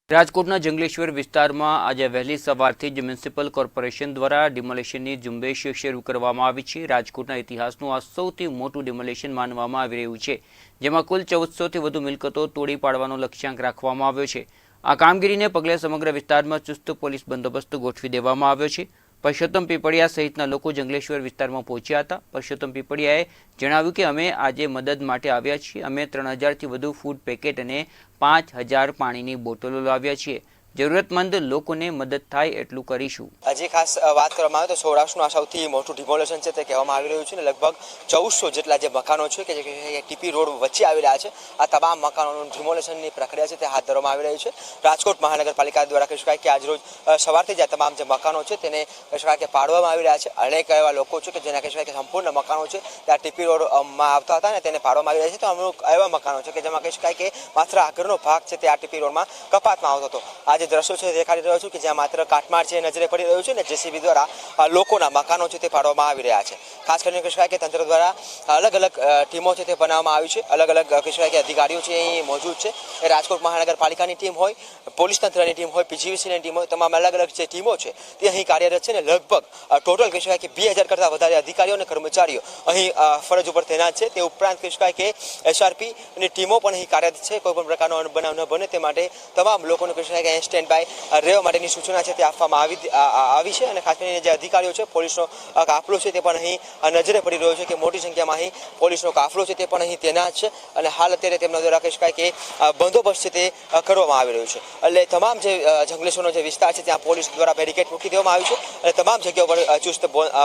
રાજકોટના જંગલેશ્વર વિસ્તારમાં આજે વહેલી સવારથી જ મ્યુનિસિપલ કોર્પોરેશન દ્વારા ડિમોલેશનની ઝુંબેશ શરૂ કરવામાં આવી છે। રાજકોટના ઇતિહાસનું આ સૌથી મોટું ડિમોલેશન માનવામાં આવી રહ્યું છે, જેમાં કુલ 1400થી વધુ મિલકતો તોડી પાડવાનો લક્ષ્યાંક રાખવામાં આવ્યો છે। આ કામગીરીને પગલે સમગ્ર વિસ્તારમાં ચુસ્ત પોલીસ બંદોબસ્ત ગોઠવી દેવામાં આવ્યો છે। પરસોત્તમ પીપળિયા સહિતના લોકો જંગલેશ્વર વિસ્તારમાં પહોંચ્યા હતા। પરસોત્તમ પીપળિયાએ જણાવ્યું કે અમે આજે મદદ માટે આવ્યા છીએ। અમે 3000થી વધુ ફૂડ પેકેટ અને 5000 પાણીની બોટલો લાવ્યા છીએ। જરૂરતમંદ લોકોને મદદ થાય એટલું કરીશું। હજી ખાસ વાત કરવામાં આવે તો સૌરાષ્ટ્રનું આ સૌથી મોટું ડિમોલેશન છે તે કહેવામાં આવી રહ્યું છે ને લગભગ 1400 જેટલા જે મકાનો છે કે જે ટીપી રોડ વચ્ચે આવી રહ્યા છે, આ તમામ મકાનોનું ડિમોલેશનની પ્રક્રિયા છે તે હાથ ધરવામાં આવી રહી છે। રાજકોટ મહાનગરપાલિકા દ્વારા કહી શકાય કે આજરોજ સવારથી જ આ તમામ જે મકાનો છે તેને કહી શકાય કે પાડવામાં આવી રહ્યા છે। અનેક એવા લોકો છે કે જેના કહી શકાય કે સંપૂર્ણ મકાનો છે ત્યાં ટીપી રોડમાં આવતા હતા ને તેને પાડવામાં આવી રહ્યા છે। તો અમુક એવા મકાનો છે કે જેમાં કહી શકાય કે માત્ર આગળનો ભાગ છે તે આ ટીપી રોડમાં કપાતમાં આવતો હતો। આજે દ્રશ્યો છે દેખાડી રહ્યો છું કે જ્યાં માત્ર કાટમાળ છે નજરે પડી રહ્યું છે ને જેસીબી દ્વારા લોકોના મકાનો છે તે પાડવામાં આવી રહ્યા છે। ખાસ કરીને કહી શકાય કે તંત્ર દ્વારા અલગ અલગ ટીમો છે તે બનાવવામાં આવી છે। અલગ અલગ કહી શકાય કે અધિકારીઓ છે અહીં મોજૂદ છે। એ રાજકોટ મહાનગરપાલિકાની ટીમ હોય, પોલીસ તંત્રની ટીમ હોય, પીજીવીસીની ટીમ હોય, તમામ અલગ અલગ જે ટીમો છે તે અહીં કાર્યરત છે ને લગભગ ટોટલ કહી શકાય કે 2000 કરતાં વધારે અધિકારીઓ અને કર્મચારીઓ અહીં ફરજ ઉપર તૈનાત છે। તે ઉપરાંત કહી શકાય કે એસઆરપીની ટીમો પણ અહીં કાર્યરત છે। કોઈ પણ પ્રકારનો બનાવ ન બને તે માટે તમામ લોકોને કહી શકાય કે સ્ટેન્ડ બાય રહેવા માટેની સૂચના છે તે આપવામાં આવી છે। અને ખાસ કરીને જે અધિકારીઓ છે, પોલીસનો કાફલો છે તે પણ અહીં નજરે પડી રહ્યો છે કે મોટી સંખ્યામાં અહીં પોલીસનો કાફલો છે તે પણ અહીં તૈનાત છે અને હાલ અત્યારે તેમના દ્વારા કહી શકાય કે બંદોબસ્ત છે તે કરવામાં આવી રહ્યું છે। એટલે તમામ જે જંગલેશ્વરનો જે વિસ્તાર છે ત્યાં પોલીસ દ્વારા બેરિકેડ મૂકી દેવામાં આવ્યું છે અને તમામ જગ્યાઓ પર ચુસ્ત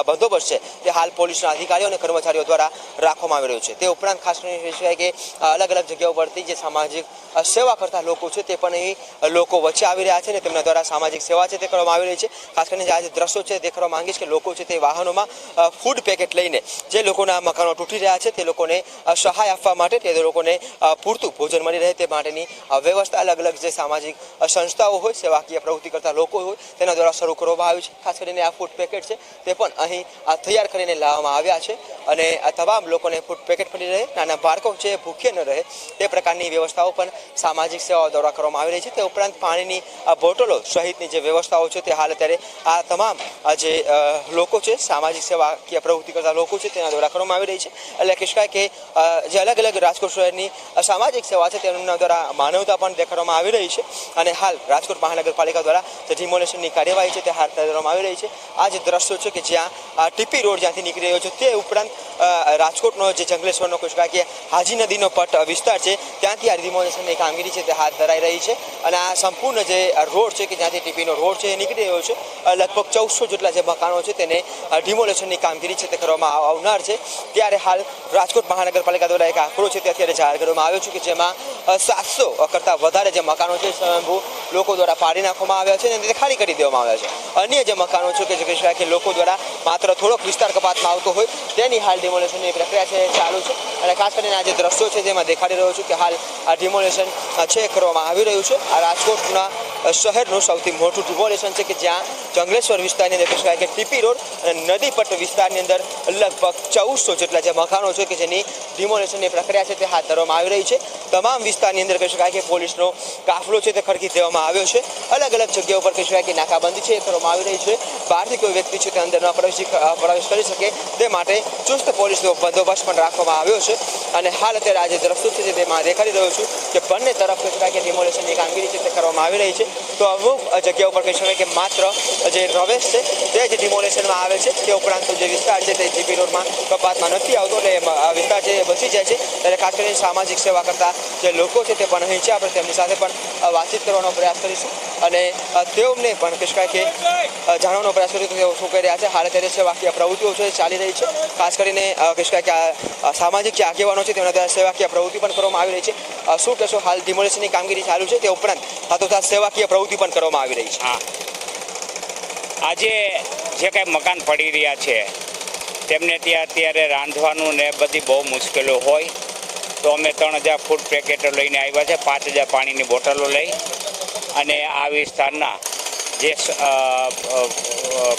બંદોબસ્ત છે તે હાલ પોલીસના અધિકારીઓ અને કર્મચારીઓ દ્વારા રાખવામાં આવી રહ્યું છે। તે ઉપરાંત ખાસ કરીને કહી શકાય કે અલગ અલગ જગ્યાઓ પરથી જે સામાજિક સેવા કરતા લોકો છે તે પણ અહીં લોકો વચ્ચે આવી રહ્યા છે ને તેમના દ્વારા સામાજિક સેવા છે તે કરવામાં આવી રહી છે। ખાસ કરીને જે આજે દ્રશ્યો છે દેખાડવા માંગીશ કે લોકો છે તે વાહનોમાં ફૂડ પેકેટ લઈને જે લોકોના મકાનો તૂટી રહ્યા છે તે લોકોને સહાય આપવા માટે, તે લોકોને પૂરતું ભોજન મળી રહે તે માટેની વ્યવસ્થા અલગ અલગ જે સામાજિક સંસ્થાઓ હોય, સેવાકીય પ્રવૃત્તિ કરતા લોકો હોય તેના દ્વારા શરૂ કરવામાં આવી છે। ખાસ કરીને આ ફૂડ પેકેટ છે તે પણ અહીં તૈયાર કરીને લાવવામાં આવ્યા છે અને આ તમામ લોકોને ફૂડ પેકેટ મળી રહે, નાના બાળકો છે ભૂખ્યા ન રહે તે પ્રકારની વ્યવસ્થાઓ પણ સામાજિક સેવાઓ દ્વારા કરવામાં આવી રહી છે। તે ઉપરાંત પાણીની બોટલો સહિતની જે વ્યવસ્થાઓ છે તે હાલ અત્યારે આ તમામ જે લોકો છે, સામાજિક સેવાકીય પ્રવૃત્તિ કરતા લોકો છે તેના દ્વારા કરવામાં આવી રહી છે। એટલે કહી શકાય કે જે અલગ અલગ રાજકોટ શહેરની સામાજિક સેવા છે તેમના દ્વારા માનવતા પણ દેખાડવામાં આવી રહી છે અને હાલ રાજકોટ મહાનગરપાલિકા દ્વારા જે ડિમોલેશનની કાર્યવાહી છે તે હાથ ધરવામાં આવી રહી છે। આ જે દ્રશ્યો છે કે જ્યાં ટીપી રોડ જ્યાંથી નીકળી રહ્યો છે તે ઉપરાંત રાજકોટનો જે જંગલેશ્વરનો કહી શકાય કે હાજી નદીનો પટ વિસ્તાર છે ત્યાંથી આ ડિમોલેશનની કામગીરી છે તે હાથ ધરાઈ રહી છે અને આ સંપૂર્ણ જે રોડ છે કે જ્યાંથી ટીપીનો રોડ છે એ નીકળી રહ્યો છે લગભગ 1400 જેટલા જે મકાનો છે તેને ડિમોલેશનની કામગીરી છે તે કરવામાં આવનાર છે। ત્યારે હાલ રાજકોટ મહાનગરપાલિકા દ્વારા એક આંકડો છે તે અત્યારે જાહેર કરવામાં આવ્યો છે કે જેમાં 700 કરતાં વધારે જે મકાનો છે સ્વયંભૂ લોકો દ્વારા પાડી નાખવામાં આવ્યા છે અને તે ખાલી કરી દેવામાં આવ્યા છે। અન્ય જે મકાનો છે કે જે કહી શકાય કે લોકો દ્વારા માત્ર થોડોક વિસ્તાર કપાતમાં આવતો હોય તેની હાલ ડિમોલેશનની પ્રક્રિયા છે ચાલુ છે અને ખાસ કરીને આ જે દ્રશ્યો છે જેમાં દેખાડી રહ્યો છું કે હાલ આ ડિમોલેશન છે કરવામાં આવી રહ્યું છે। આ રાજકોટના શહેરનું સૌથી મોટું ડિમોલેશન છે કે જ્યાં જંગલેશ્વર વિસ્તારની અંદર કહી શકાય કે ટીપી રોડ અને નદીપટ વિસ્તારની અંદર લગભગ 1400 જેટલા જે મકાનો છે કે જેની ડિમોલેશનની પ્રક્રિયા છે તે હાથ ધરવામાં આવી રહી છે। તમામ વિસ્તારની અંદર કહી શકાય કે પોલીસનો કાફલો છે તે ખડકી દેવામાં આવ્યો છે। અલગ અલગ જગ્યાઓ પર કહી શકાય કે નાકાબંધી છે કરવામાં આવી રહી છે। બહારથી કોઈ વ્યક્તિ છે તે અંદર ન પ્રવેશ કરી શકે તે માટે ચુસ્ત પોલીસનો બંદોબસ્ત પણ રાખવામાં આવ્યો છે અને હાલ અત્યારે આજે દ્રશ્યો છે તેમાં દેખાડી રહ્યો છું કે બંને તરફ કહી શકાય કે ડિમોલેશનની કામગીરી છે તે કરવામાં આવી રહી છે। તો અમુક જગ્યાઓ પર કહી શકાય કે માત્ર જે રવેશ છે તે જ ડિમોલેશનમાં આવે છે, તે ઉપરાંત જે વિસ્તાર છે તે જીપી રોડમાં કપાતમાં નથી આવતો એટલે વિસ્તાર છે એ બચી જાય છે। ત્યારે ખાસ કરીને સામાજિક સેવા કરતા જે લોકો છે તે પણ અહીં છે, આપણે તેમની સાથે પણ વાતચીત કરવાનો પ્રયાસ કરીશું અને તેઓને પણ કહી શકાય કે જાણવાનો પ્રયાસ કરીશું કે તેઓ શું કરી રહ્યા છે। હાલ અત્યારે સેવાકીય પ્રવૃત્તિઓ છે ચાલી રહી છે। ખાસ કરીને કહી શકાય કે આ સામાજિક જે આગેવાનો છે તેમના દ્વારા સેવાકીય પ્રવૃત્તિ પણ કરવામાં આવી રહી છે। શું કહેશો, હાલ ડિમોલેશનની કામગીરી ચાલુ છે તે ઉપરાંત સાથોસાથ સેવાકીય પ્રવૃત્તિ પણ કરવામાં આવી રહી છે? હા, આજે જે કાંઈ મકાન પડી રહ્યા છે તેમને ત્યાં અત્યારે રાંધવાનું ને બધી બહુ મુશ્કેલો હોય તો અમે 3000 ફૂડ પેકેટો લઈને આવ્યા છે, 5000 પાણીની બોટલો લઈ અને આ વિસ્તારના જે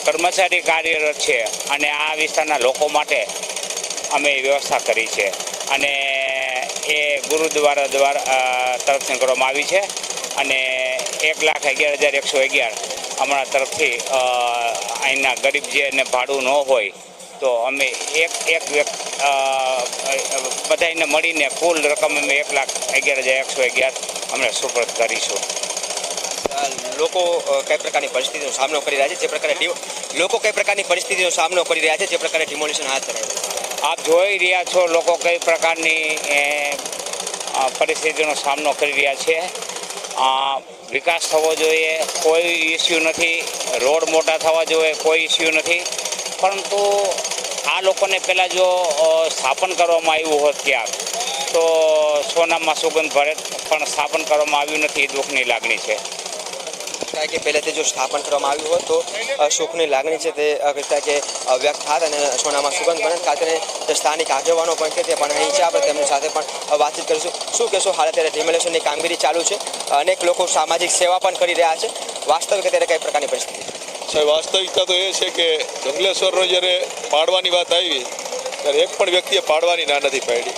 કર્મચારી કાર્યરત છે અને આ વિસ્તારના લોકો માટે અમે વ્યવસ્થા કરી છે અને એ ગુરુદ્વારા દ્વારા તરફથી કરવામાં આવી છે અને 1,11,111 અમારા તરફથી અહીંના ગરીબ જેને ભાડું ન હોય તો અમે બધાને મળીને કુલ રકમ અમે 1,11,111 અમે સુપરત કરીશું. લોકો કઈ પ્રકારની પરિસ્થિતિનો સામનો કરી રહ્યા છે જે પ્રકારે લોકો કઈ પ્રકારની પરિસ્થિતિનો સામનો કરી રહ્યા છે જે પ્રકારે ડિમોલિશન હાથ ધરાય છે? આપ જોઈ રહ્યા છો લોકો કઈ પ્રકારની પરિસ્થિતિનો સામનો કરી રહ્યા છે. વિકાસ થવો જોઈએ, કોઈ ઇસ્યુ નથી. રોડ મોટા થવા જોઈએ, કોઈ ઇસ્યુ નથી. પરંતુ આ લોકોને પહેલાં જો સ્થાપન કરવામાં આવ્યું હોત ક્યાંક તો સોનામાં સુગંધ ભરે, પણ સ્થાપન કરવામાં આવ્યું નથી. દુઃખની લાગણી છે. કહેવાય કે પહેલેથી જો સ્થાપન કરવામાં આવ્યું હોત તો સુખની લાગણી છે તે કહેવાય કે વ્યક્ત થાત અને સોનામાં સુગંધ બને. ખાતે જે સ્થાનિક આગેવાનો પણ છે તે પણ અહીં છે. આપણે તેમની સાથે પણ વાતચીત કરીશું. શું કહેશો, હાલ અત્યારે ડિમોલેશનની કામગીરી ચાલુ છે, અનેક લોકો સામાજિક સેવા પણ કરી રહ્યા છે, વાસ્તવિક અત્યારે કઈ પ્રકારની પરિસ્થિતિ? સાહેબ, વાસ્તવિકતા તો એ છે કે જંગલેશ્વરનો જ્યારે પાડવાની વાત આવી ત્યારે એક પણ વ્યક્તિએ પાડવાની ના નથી પાડી.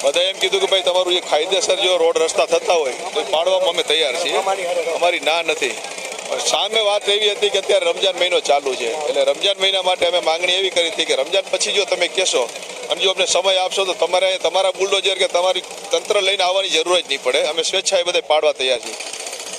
બધા એમ કીધું કે ભાઈ તમારું જે કાયદેસર જો રોડ રસ્તા થતા હોય તો પાડવામાં અમે તૈયાર છીએ, અમારી ના નથી. સામે વાત એવી હતી કે અત્યારે રમજાન મહિનો ચાલુ છે, એટલે રમજાન મહિના માટે અમે માંગણી એવી કરી હતી કે રમજાન પછી જો તમે કહેશો અને જો અમને સમય આપશો તો તમારા બુલડોઝર કે તમારી તંત્ર લઈને આવવાની જરૂર જ નહીં પડે. અમે સ્વેચ્છાએ બધે પાડવા તૈયાર છીએ.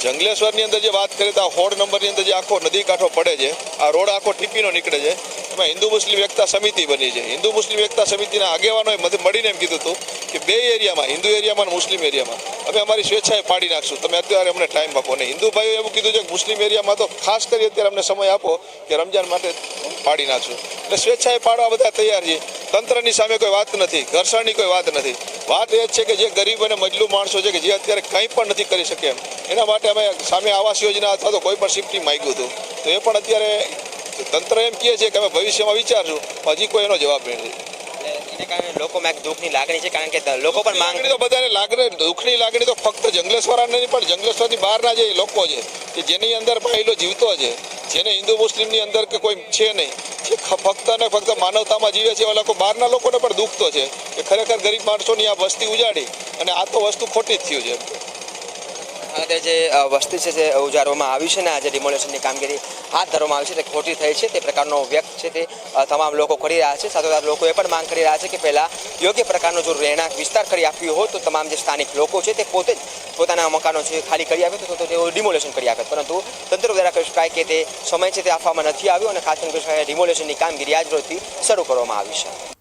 જંગલેશ્વરની અંદર જે વાત કરીએ તો આ હોડ નંબરની અંદર જે આખો નદી કાંઠો પડે છે, આ રોડ આખો ટીપીનો નીકળે છે, એમાં હિન્દુ મુસ્લિમ એકતા સમિતિ બની છે. હિન્દુ મુસ્લિમ એકતા સમિતિના આગેવાનોએ મળીને એમ કીધું હતું કે બે એરિયામાં, હિન્દુ એરિયામાં અને મુસ્લિમ એરિયામાં અમે અમારી સ્વેચ્છાએ પાડી નાખશું, તમે અત્યારે અમને ટાઈમ આપો. અને હિન્દુ ભાઈઓ એવું કીધું છે કે મુસ્લિમ એરિયામાં તો ખાસ કરી અત્યારે અમને સમય આપો કે રમજાન માટે પાડી નાખશું. એટલે સ્વેચ્છાએ પાડવા બધા તૈયાર છે. તંત્રની સામે કોઈ વાત નથી, ઘર્ષણની કોઈ વાત નથી. વાત એ જ છે કે જે ગરીબ અને મજલૂ માણસો છે કે જે અત્યારે કંઈ પણ નથી કરી શકે એમ, એના માટે અમે સામે આવાસ યોજના અથવા તો કોઈ પણ શિફ્ટિંગ માંગ્યું હતું, તો એ પણ અત્યારે તંત્ર એમ કહે છે કે અમે ભવિષ્યમાં વિચારશું, હજી કોઈ એનો જવાબ નથી. એને કારણે લોકોમાં એક દુઃખની લાગણી છે, કારણ કે લોકો પણ માંગ તો બધાને લાગણી, દુઃખની લાગણી તો ફક્ત જંગલેશ્વરાને નહીં પણ જંગલેશ્વરથી બહારના જે લોકો છે કે જેની અંદર પહેલો જીવતો છે, જેને હિન્દુ મુસ્લિમની અંદર કે કોઈ છે નહીં, જે ફક્ત ને ફક્ત માનવતામાં જીવે છે, એવા લોકો બહારના લોકોને પણ દુઃખ તો છે કે ખરેખર ગરીબ માણસોની આ વસ્તી ઉજાડી અને આ તો વસ્તુ ખોટી જ થયું છે. અત્યારે જે વસ્તી છે જે ઉજાડવામાં આવી છે ને આજે ડિમોલેશનની કામગીરી હાથ ધરવામાં આવી છે તે ખોટી થઈ છે તે પ્રકારનો વ્યક્ત છે તે તમામ લોકો કરી રહ્યા છે. સાથોસાથ લોકો એ પણ માંગ કરી રહ્યા છે કે પહેલાં યોગ્ય પ્રકારનો જો રહેણાંક વિસ્તાર કરી આપ્યો હોય તો તમામ જે સ્થાનિક લોકો છે તે પોતે જ પોતાના મકાનો છે ખાલી કરી આપે તો તેઓ ડિમોલેશન કરી આપે, પરંતુ તંત્ર દ્વારા કહી શકાય કે તે સમય છે તે આપવામાં નથી આવ્યો અને ખાસ કરીને ડિમોલેશનની કામગીરી આજ રોજથી શરૂ કરવામાં આવી છે.